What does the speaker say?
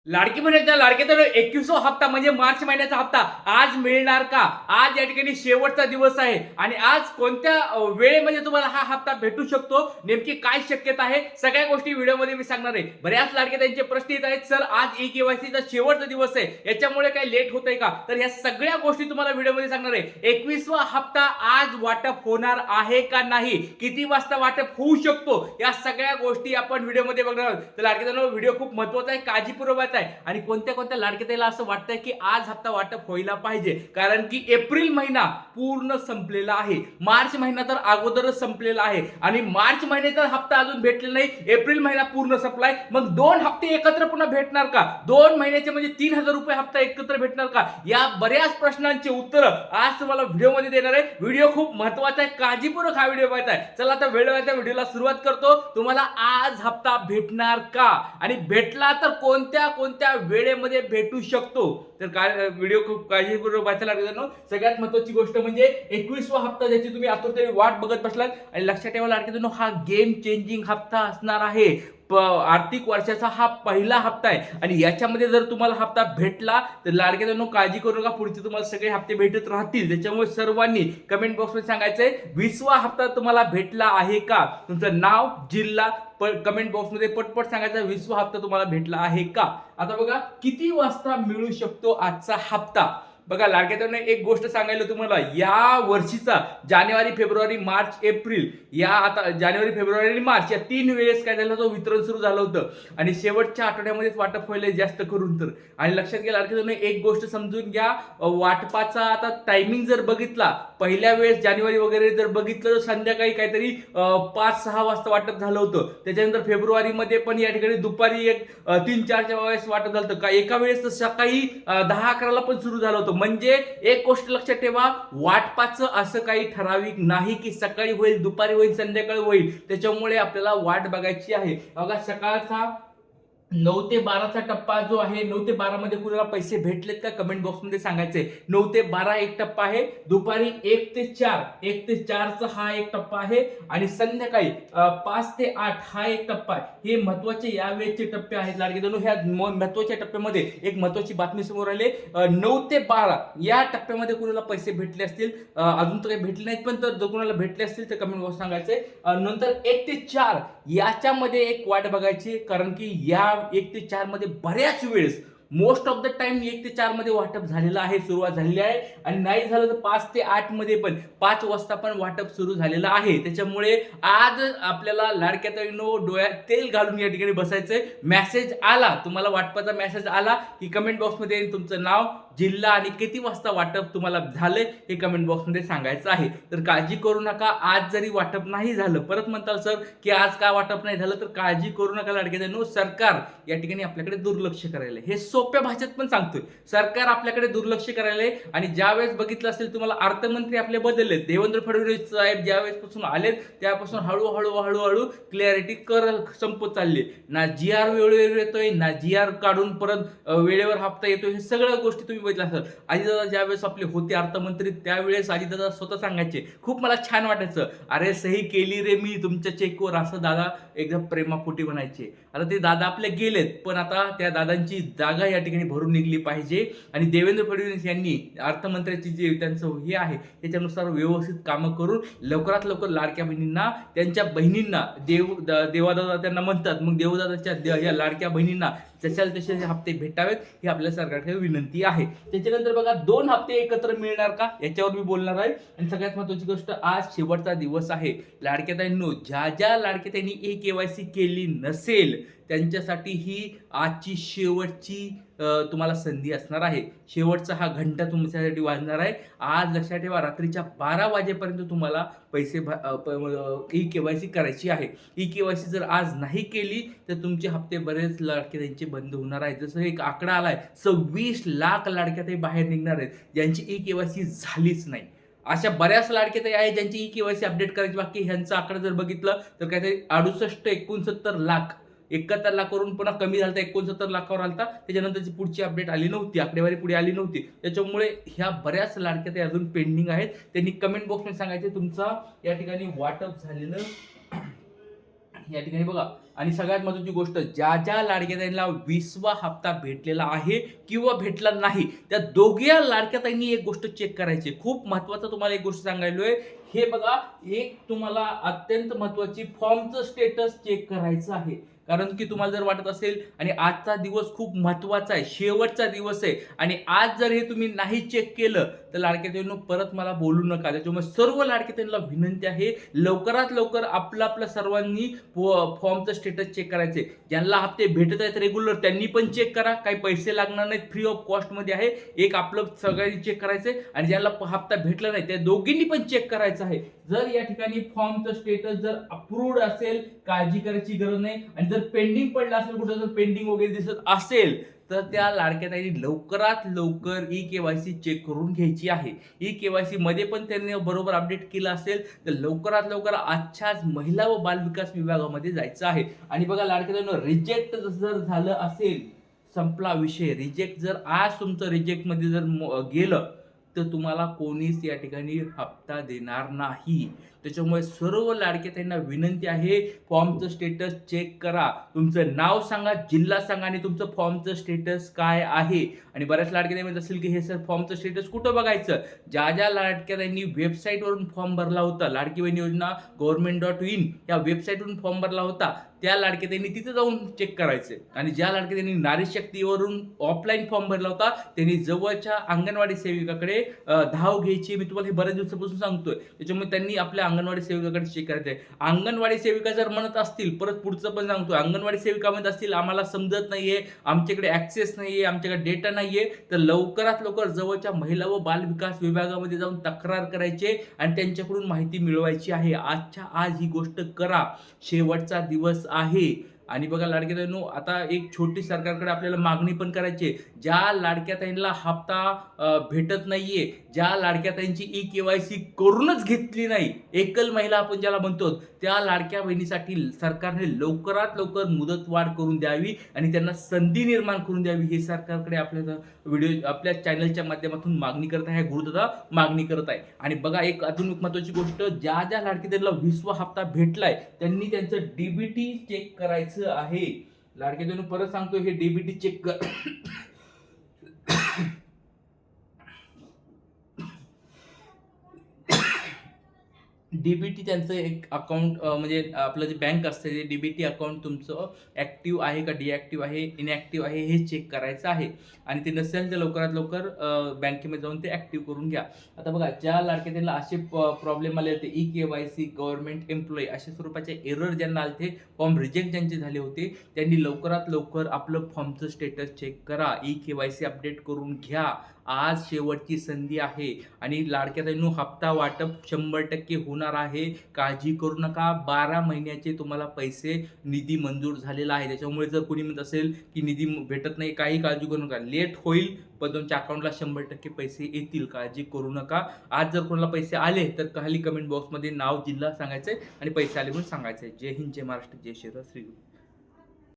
लाडकी बहिणीच्या लाडके तर 21वा हप्ता म्हणजे मार्च महिन्याचा हप्ता आज मिळणार का? आज या ठिकाणी शेवटचा दिवस आहे आणि आज कोणत्या वेळेमध्ये तुम्हाला हा हप्ता भेटू शकतो, नेमकी काय शक्यता आहे, सगळ्या गोष्टी व्हिडिओमध्ये मी सांगणार आहे. बऱ्याच लाडके त्यांचे प्रश्न येत आहेत, सर आज ई-केवायसीचा शेवटचा दिवस आहे, याच्यामुळे काही लेट होतंय का? तर ह्या सगळ्या गोष्टी तुम्हाला व्हिडिओमध्ये सांगणार आहे. 21वा हप्ता आज वाटप होणार आहे का नाही, किती वाजता वाटप होऊ शकतो, या सगळ्या गोष्टी आपण व्हिडिओमध्ये बघणार आहोत. तर लाडके व्हिडिओ खूप महत्त्वाचा आहे, काळजीपूर्वक आहे. आणि कोणत्या कोणत्या लाडक्याला असं वाटतंय की आज हप्ता वाटप व्हायला पाहिजे, कारण की एप्रिल महिना पूर्ण संपलेला आहे, मार्च महिना तर अगोदरच संपलेला आहे आणि मार्च महिन्याचा हप्ता अजून भेटलेला नाही, एप्रिल महिना पूर्ण संपलाय. मग दोन हप्ते एकत्र पुन्हा भेटणार का? 2 महिन्याचे म्हणजे 3000 रुपये हप्ता एकत्र भेटणार का? या बऱ्याच प्रश्नांची उत्तर आज तुम्हाला व्हिडिओमध्ये देणार आहे. व्हिडिओ खूप महत्त्वाचा आहे, काळजीपूर्वक हा व्हिडिओ पाहताय. चला आता वेळेच्या व्हिडिओला सुरुवात करतो. तुम्हाला आज हप्ता भेटणार का आणि भेटला तर कोणत्या कोणत्या वेळेमध्ये भेटू शकतो, तर काय व्हिडिओ खूप काळजीपूर्वक वाचायला लागेल. सगळ्यात महत्त्वाची गोष्ट म्हणजे 21वा हप्ता, ज्याची तुम्ही आतुरतेने वाट बघत बसलात. आणि लक्षात ठेवा लाडक्यानो, हा गेम चेंजिंग हप्ता असणार आहे. आर्थिक वर्षाचा हा पहिला हप्ता आहे आणि याच्यामध्ये जर तुम्हाला हप्ता भेटला तर लाडक्यानो काळजी करू नका, पुढचे तुम्हाला सगळे हप्ते भेटत राहतील. त्याच्यामुळे सर्वांनी कमेंट बॉक्समध्ये सांगायचंय 20वा हप्ता तुम्हाला भेटला आहे का, तुमचं नाव, जिल्हा कमेंट बॉक्समध्ये पटपट सांगायचं 20वा हप्ता तुम्हाला भेटला आहे का. आता बघा किती वाजता मिळू शकतो आजचा हप्ता. बघा लाडक्याने एक गोष्ट सांगायला तुम्हाला, या वर्षीचा जानेवारी, फेब्रुवारी, मार्च, एप्रिल, या आता जानेवारी, फेब्रुवारी आणि मार्च या 3 वेळेस काय झालं होतं, वितरण सुरू झालं होतं आणि शेवटच्या आठवड्यामध्येच वाटप व्हायला जास्त करून तर. आणि लक्षात घ्या लाडक्याने एक गोष्ट समजून घ्या, वाटपाचा आता टायमिंग जर बघितला, पहिल्या वेळेस जानेवारी वगैरे जर बघितलं तर संध्याकाळी काहीतरी 5-6 वाजता वाटप झालं होतं. त्याच्यानंतर फेब्रुवारीमध्ये पण या ठिकाणी दुपारी 3-4च्या वेळेस वाटप झालं होतं का, एका वेळेस तर सकाळी 10-11ला पण सुरू झालं होतं. म्हणजे एक गोष्ट लक्षात ठेवा, वाटपाचं असं काही ठराविक नाही की सकाळी होईल, दुपारी होईल, संध्याकाळी होईल. त्याच्यामुळे आपल्याला वाट बघायची आहे. बघा सकाळचा 9 ते 12चा टप्पा जो आहे, 9 ते 12 मध्ये कुणाला पैसे भेटलेत का कमेंट बॉक्समध्ये सांगायचंय. 9 ते 12 एक टप्पा आहे, दुपारी 1 ते 4चा हा एक टप्पा आहे आणि संध्याकाळी 5 ते 8 हा एक टप्पा आहे. हे महत्वाचे या वेळेचे टप्पे आहेत लाडकेदारांनो. ह्या महत्वाच्या टप्प्यामध्ये एक महत्वाची बातमी समोर आली. 9 ते 12 या टप्प्यामध्ये कुणाला पैसे भेटले असतील, अजून तर काही भेटले नाहीत, पण जर कुणाला भेटले असतील तर कमेंट बॉक्स सांगायचंय. नंतर 1 ते 4 याच्यामध्ये एक वाट बघायची, कारण की या 1 ते 4 मध्ये बऱ्याच वेळेस मोस्ट ऑफ द टाइम 1 ते 4 मध्ये वाटप झालेलं आहे, सुरुवात झालेली आहे. आणि नाही झालं तर 5 ते 8 मध्ये पण 5 वाजता पण वाटप सुरू झालेलं आहे. त्याच्यामुळे आज आपल्याला लाडक्यानो डोळ्यात तेल घालून या ठिकाणी बसायचंय. मेसेज आला, तुम्हाला वाटपाचा मेसेज आला की कमेंट बॉक्समध्ये तुमचं नाव, जिल्हा आणि किती वाजता वाटप तुम्हाला झालंय हे कमेंट बॉक्समध्ये सांगायचं आहे. तर काळजी करू नका, आज जरी वाटप नाही झालं, परत म्हणताल सर की आज का वाटप नाही झालं, तर काळजी करू नका लाडक्यानो. सरकार या ठिकाणी आपल्याकडे दुर्लक्ष करायला, हे सोप्या भाषेत पण सांगतोय, सरकार आपल्याकडे दुर्लक्ष करायला. आणि ज्यावेळेस बघितलं असेल तुम्हाला, अर्थमंत्री आपले बदलले, देवेंद्र फडणवीस साहेब ज्यावेळेस पासून आलेत त्यापासून हळूहळू क्लॅरिटी संपत चालली. ना GR वेळेवर येतोय, ना GR काढून परत वेळेवर हप्ता येतोय. हे सगळ्या गोष्टी तुम्ही बघितलं असेल. अजितदादा ज्यावेळेस आपले होते अर्थमंत्री, त्यावेळेस अजितदादा स्वतः सांगायचे, खूप मला छान वाटायचं, अरे सही केली रे मी तुमच्या चेकवर, असं दादा एकदम प्रेमापोटी म्हणायचे. आता ते दादा आपले गेलेत, पण आता त्या दादांची जागा या ठिकाणी भरून निघली पाहिजे. आणि देवेंद्र फडणवीस यांनी अर्थमंत्र्याची जे त्यांचं हे आहे त्याच्यानुसार व्यवस्थित कामं करून लवकरात लवकर लाडक्या बहिणींना, त्यांच्या बहिणींना, देवादादा त्यांना म्हणतात, मग देवदादाच्या या लाडक्या बहिणींना जशाल तसे हप्ते भेटावेत, ही आपल्या सरकारकडे विनंती आहे. त्याच्यानंतर बघा 2 हप्ते एकत्र मिळणार का, याच्यावर मी बोलणार आहे. आणि सगळ्यात महत्त्वाची गोष्ट, आज शेवटचा दिवस आहे. लाडक्याताईंनो, ज्या लाडक्याताईंनी ई-केवायसी केली नसेल त्यांच्यासाठी ही आजची शेवटची तुम्हाला संधी असणार आहे. शेवटचा हा घंटा तुमच्यासाठी वाजणार आहे. आज लक्षात ठेवा, रात्रीच्या 12 वाजेपर्यंत तुम्हाला पैसे ई-केवायसी करायची आहे. ई-केवायसी जर आज नाही केली तर तुमचे हप्ते बरेच लाडक्याताईंचे बंद होणार आहेत. जसं एक आकडा आलाय, 26 लाख लाडक्याताई बाहेर निघणार आहेत ज्यांची ई-केवायसी झालीच नाही. अशा बऱ्याच लाडक्याताई आहेत ज्यांची ई-केवायसी अपडेट करायची बाकी. ह्यांचा आकडा जर बघितलं तर काहीतरी 68-69 लाख, 71 लाखावरून पुन्हा कमी झालं, 69 लाखावर आलता. त्याच्यानंतरची पुढची अपडेट आली नव्हती, आकडेवारी पुढे आली नव्हती. त्याच्यामुळे ह्या बऱ्याच लाडक्याताई अजून पेंडिंग आहेत. त्यांनी कमेंट बॉक्समध्ये सांगायचे तुमचा या ठिकाणी वाटप झालेलं या ठिकाणी बघा. आणि सगळ्यात महत्त्वाची गोष्ट, ज्या ज्या लाडक्या ताईंना 20वा हप्ता भेटलेला आहे किंवा भेटला नाही, त्या दोघी लाडक्या ताईंनी एक गोष्ट चेक करायची. खूप महत्त्वाचं तुम्हाला एक गोष्ट सांगायलोय. हे बघा, एक तुम्हाला अत्यंत महत्त्वाची फॉर्मचं स्टेटस चेक करायचं आहे. कारण की तुम्हाला जर वाटत असेल आणि आजचा दिवस खूप महत्त्वाचा आहे, शेवटचा दिवस आहे आणि आज जर हे तुम्ही नाही चेक केलं तर लाडक्या ताईंनो परत मला बोलू नका. त्याच्यामुळे सर्व लाडक्या ताईंना विनंती आहे, लवकरात लवकर आपलं सर्वांनी फॉर्मचं स्टेटस चेक करायचे. ज्यांना हप्ते भेटत आहेत रेग्युलर त्यांनी पण चेक करा, काही पैसे लागणार नाहीत, फ्री ऑफ कॉस्टमध्ये आहे. एक आपलं सगळ्यांनी चेक करायचंय आणि ज्यांना हप्ता भेटला नाही त्या दोघींनी पण चेक करायचं आहे. जर या ठिकाणी फॉर्मचं स्टेटस जर अप्रूव्ड असेल, काळजी करायची गरज नाही. आणि जर पेंडिंग पडलं असेल, कुठं जर पेंडिंग वगैरे दिसत असेल तर त्या लाडक्या ताईंनी लवकरात लवकर ई-केवायसी चेक करून घ्यायची आहे. ई-केवायसी मध्ये पण त्यांनी बरोबर अपडेट केलं असेल तर लवकरात लवकर आजच्याच महिला व बालविकास विभागामध्ये जायचं आहे. आणि बघा लाडक्या ताईंनो, रिजेक्ट जर झालं असेल, संपला विषय. रिजेक्ट जर आज तुमचं रिजेक्ट मध्ये जर गेलं तर तुम्हाला कोणीच या ठिकाणी हप्ता देणार नाही. त्याच्यामुळे सर्व लाडक्या ताईंना विनंती आहे, फॉर्मचं स्टेटस चेक करा. तुमचं नाव सांगा, जिल्हा सांगा आणि तुमचं फॉर्मचं स्टेटस काय आहे. आणि बऱ्याच लाडक्या ताई म्हणत असेल की हे सर फॉर्मचं स्टेटस कुठं बघायचं. ज्या ज्या लाडक्या ताईंनी वेबसाईटवरून फॉर्म भरला होता, लाडकी बहीण योजना government.in या वेबसाईटवरून फॉर्म भरला होता, त्या लाडक्या ताईंनी तिथे जाऊन चेक करायचे. आणि ज्या लाडक्या ताईंनी नारी शक्तीवरून ऑफलाईन फॉर्म भरला होता त्यांनी जवळच्या अंगणवाडी सेविकाकडे धाव घ्यायची. मी तुम्हाला हे बऱ्याच दिवसापासून सांगतोय. त्याच्यामुळे त्यांनी आपल्या अंगणवाडी सेविकाकडे चेक करायचंय. अंगणवाडी सेविका जर म्हणत असतील, परत पुढचं पण सांगतोय, अंगणवाडी सेविका म्हणत असतील आम्हाला समजत नाहीये, आमच्याकडे ऍक्सेस नाहीये, आमच्याकडे डेटा नाहीये, तर लवकरात लवकर जवळच्या महिला व बाल विकास विभागामध्ये जाऊन तक्रार करायचे आणि त्यांच्याकडून माहिती मिळवायची आहे. आजच्या आज ही गोष्ट करा, शेवटचा दिवस आहे. आणि बघा लाडक्या ताईंनो, आता एक छोटी सरकारकडे आपल्याला मागणी पण करायची आहे. ज्या लाडक्या ताईंना हप्ता भेटत नाहीये, ज्या लाडक्या ताईंची ई-केवायसी करूनच घेतली नाही, एकल महिला आपण ज्याला म्हणतो, त्या लाडक्या बहिणीसाठी सरकारने लवकरात लवकर मुदतवाढ करून द्यावी आणि त्यांना संधी निर्माण करून द्यावी. हे सरकारकडे आपल्या चॅनलच्या माध्यमातून मागणी करत आहे, गुरुदादा मागणी करत आहे. आणि बघा एक अजून महत्त्वाची गोष्ट, ज्या ज्या लाडक्या ताईंना 20वा हप्ता भेटलाय त्यांनी त्यांचं डीबीटी चेक करायचं आहे. लाडक्या ताईंनो परत सांगतो, हे डीबीटी चेक कर. डीबीटी त्यांचं एक अकाउंट म्हणजे आपलं जे बँक असतं ते डीबीटी अकाउंट तुमचं ऍक्टिव्ह आहे का डिॲक्टिव्ह आहे, इनॅक्टिव्ह आहे हे चेक करायचं आहे. आणि ते नसेल तर लवकरात लवकर बँकेमध्ये जाऊन ते ऍक्टिव्ह करून घ्या. आता बघा, ज्या लाडक्या त्यांना असे प्रॉब्लेम आले होते, ई-केवायसी गव्हर्नमेंट एम्प्लॉई अशा स्वरूपाचे एरर ज्यांना आले, फॉर्म रिजेक्ट ज्यांचे झाले होते, त्यांनी लवकरात लवकर आपलं फॉर्मचं स्टेटस चेक करा, ई-केवायसी अपडेट करून घ्या. आज शेवटची संधी आहे. आणि लाडक्या ताईंनो, हप्ता वाटप 100% होणार आहे, काळजी करू नका. 12 महिन्याचे तुम्हाला पैसे निधी मंजूर झालेला आहे. त्याच्यामुळे जर कोणी म्हणत असेल की निधी भेटत नाही, काही काळजी करू नका. लेट होईल पण तुमच्या अकाउंटला 100% पैसे येतील, काळजी करू नका. आज जर कोणाला पैसे आले तर खाली कमेंट बॉक्समध्ये नाव जिल्हा सांगायचंय आणि पैसे आले म्हणून सांगायचंय. जय हिंद, जय महाराष्ट्र, जय श्रीराम, श्री गुरु.